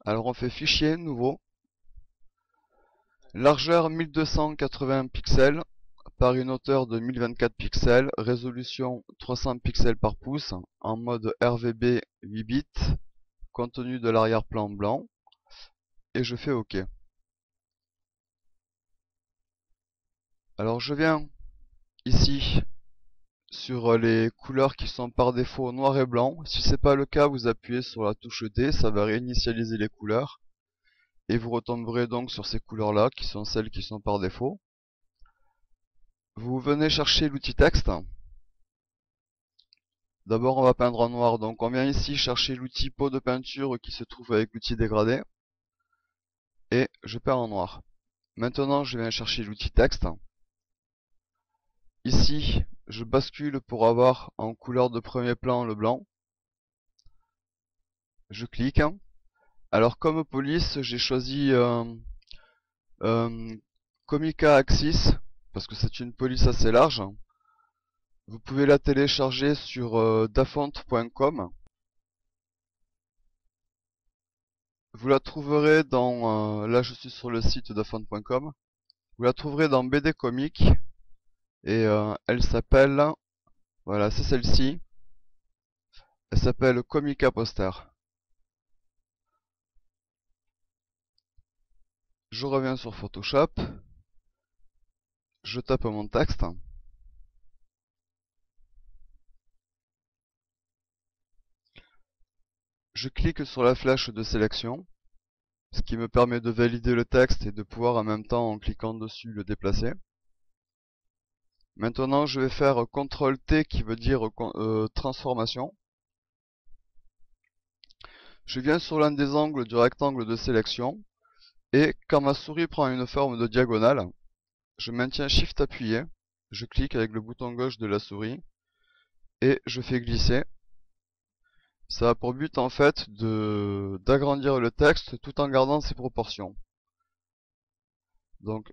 Alors on fait fichier, nouveau, largeur 1280 pixels par une hauteur de 1024 pixels, résolution 300 pixels par pouce, en mode RVB 8 bits, contenu de l'arrière-plan blanc, et je fais OK. Alors je viens ici sur les couleurs qui sont par défaut noir et blanc. Si c'est pas le cas, vous appuyez sur la touche D, ça va réinitialiser les couleurs. Et vous retomberez donc sur ces couleurs-là, qui sont celles qui sont par défaut. Vous venez chercher l'outil texte. D'abord on va peindre en noir, donc on vient ici chercher l'outil pot de peinture qui se trouve avec l'outil dégradé. Et je peins en noir. Maintenant je viens chercher l'outil texte. Ici, je bascule pour avoir en couleur de premier plan le blanc. Je clique. Alors comme police, j'ai choisi Comica Axis, parce que c'est une police assez large. Vous pouvez la télécharger sur dafont.com. Vous la trouverez dans... là je suis sur le site dafont.com. Vous la trouverez dans BD Comics. Et elle s'appelle... Voilà, c'est celle-ci. Elle s'appelle Comica Poster. Je reviens sur Photoshop. Je tape mon texte. Je clique sur la flèche de sélection, ce qui me permet de valider le texte et de pouvoir en même temps, en cliquant dessus, le déplacer. Maintenant, je vais faire CTRL-T qui veut dire transformation. Je viens sur l'un des angles du rectangle de sélection et quand ma souris prend une forme de diagonale, je maintiens Shift appuyé, je clique avec le bouton gauche de la souris et je fais glisser. Ça a pour but en fait d'agrandir le texte tout en gardant ses proportions. Donc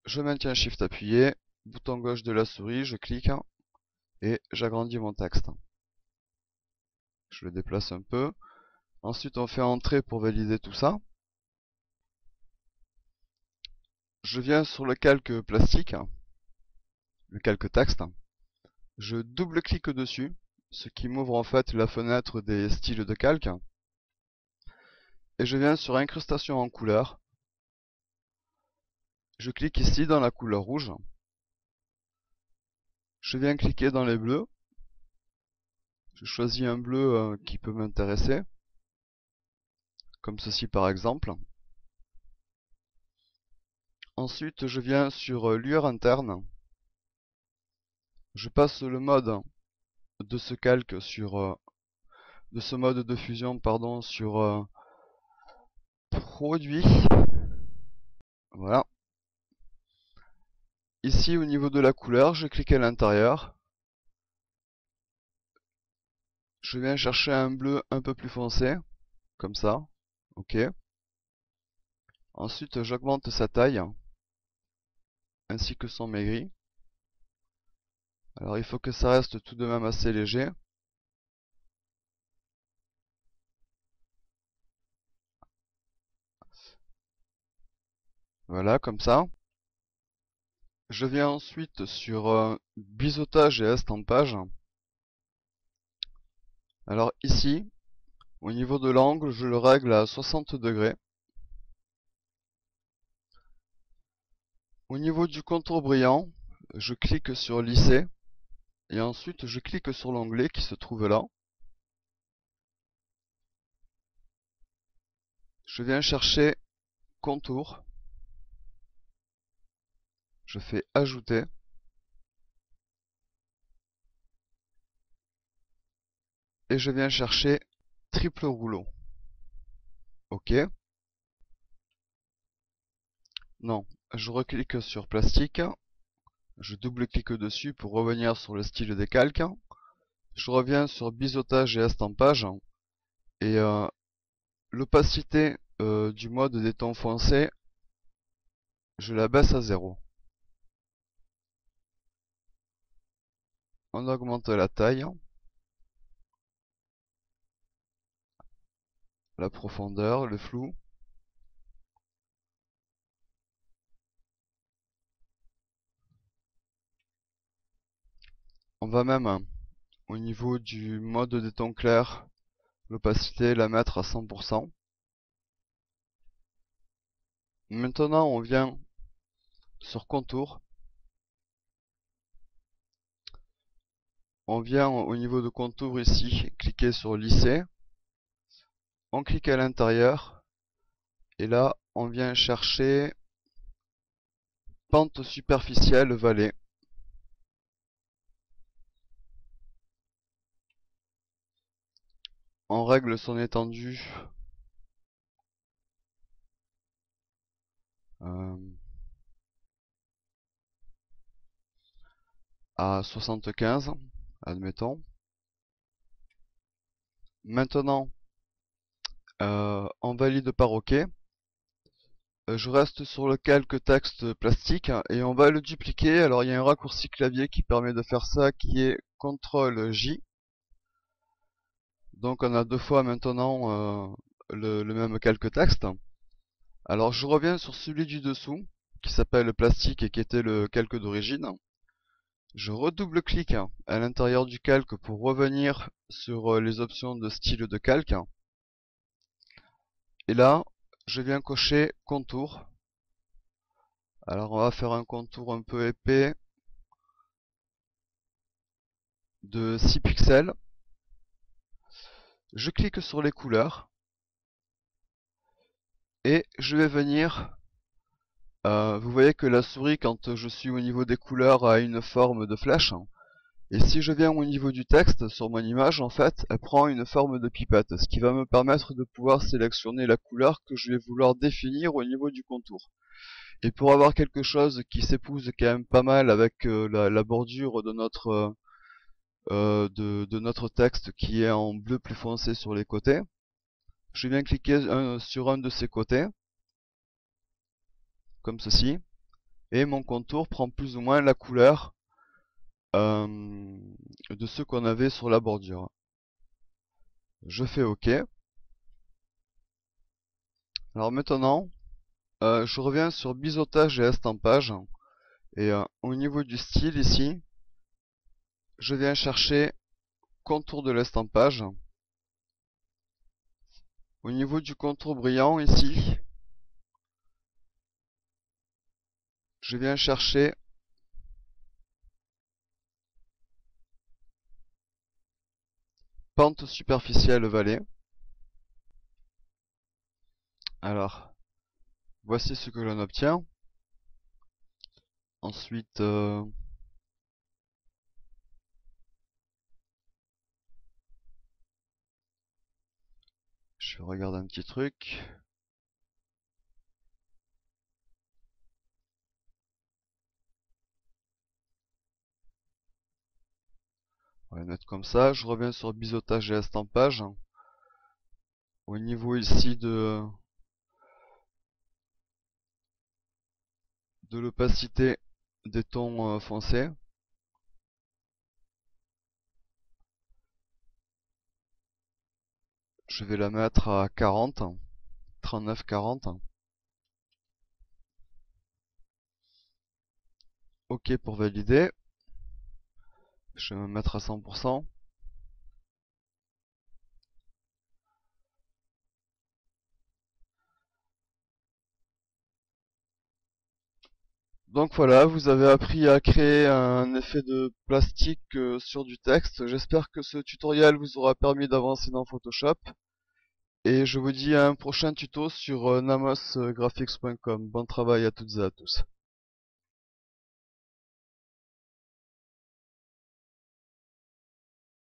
je maintiens Shift appuyé, bouton gauche de la souris, je clique et j'agrandis mon texte. Je le déplace un peu. Ensuite on fait entrer pour valider tout ça. Je viens sur le calque plastique, le calque texte. Je double-clique dessus, ce qui m'ouvre en fait la fenêtre des styles de calque. Et je viens sur incrustation en couleur. Je clique ici dans la couleur rouge. Je viens cliquer dans les bleus. Je choisis un bleu qui peut m'intéresser, comme ceci par exemple. Ensuite, je viens sur lueur interne. Je passe le mode de ce calque sur de ce mode de fusion pardon sur produit. Voilà. Ici au niveau de la couleur, je clique à l'intérieur. Je viens chercher un bleu un peu plus foncé, comme ça. OK. Ensuite, j'augmente sa taille, ainsi que son maigri. Alors il faut que ça reste tout de même assez léger. Voilà, comme ça. Je viens ensuite sur biseautage et estampage. Alors ici, au niveau de l'angle, je le règle à 60 degrés. Au niveau du contour brillant, je clique sur lisser. Et ensuite, je clique sur l'onglet qui se trouve là. Je viens chercher contour. Je fais ajouter. Et je viens chercher triple rouleau. OK. Non, je reclique sur plastique. Je double-clique dessus pour revenir sur le style des calques. Je reviens sur biseautage et estampage. Et l'opacité du mode des tons foncés, je la baisse à 0. On augmente la taille. la profondeur, le flou. On va même, au niveau du mode des tons clairs, l'opacité, la mettre à 100%. Maintenant, on vient sur contour. On vient au niveau de contour ici, cliquer sur lisser. On clique à l'intérieur. Et là, on vient chercher pente superficielle vallée. On règle son étendue à 75, admettons. Maintenant, on valide par OK. Je reste sur le calque texte plastique et on va le dupliquer. Alors il y a un raccourci clavier qui permet de faire ça qui est CTRL J. Donc on a deux fois maintenant le même calque texte. Alors je reviens sur celui du dessous qui s'appelle plastique et qui était le calque d'origine. Je redouble-clique à l'intérieur du calque pour revenir sur les options de style de calque. Et là, je viens cocher contour. Alors on va faire un contour un peu épais de 6 pixels. Je clique sur les couleurs. Et je vais venir... vous voyez que la souris, quand je suis au niveau des couleurs, a une forme de flèche. Et si je viens au niveau du texte, sur mon image, en fait, elle prend une forme de pipette, ce qui va me permettre de pouvoir sélectionner la couleur que je vais vouloir définir au niveau du contour. Et pour avoir quelque chose qui s'épouse quand même pas mal avec la bordure de notre texte qui est en bleu plus foncé sur les côtés, je viens cliquer sur un de ces côtés, comme ceci, et mon contour prend plus ou moins la couleur de ce qu'on avait sur la bordure. Je fais OK. Alors maintenant, je reviens sur biseautage et estampage. Et au niveau du style ici, je viens chercher contour de l'estampage. Au niveau du contour brillant ici, je viens chercher pente superficielle vallée. Alors, voici ce que l'on obtient. Ensuite, je vais regarder un petit truc. On va le mettre comme ça. Je reviens sur biseautage et estampage. Au niveau ici de l'opacité des tons foncés. Je vais la mettre à 40, 39-40. OK pour valider. Je vais me mettre à 100%. Donc voilà, vous avez appris à créer un effet de plastique sur du texte. J'espère que ce tutoriel vous aura permis d'avancer dans Photoshop. Et je vous dis à un prochain tuto sur namosgraphics.com. Bon travail à toutes et à tous.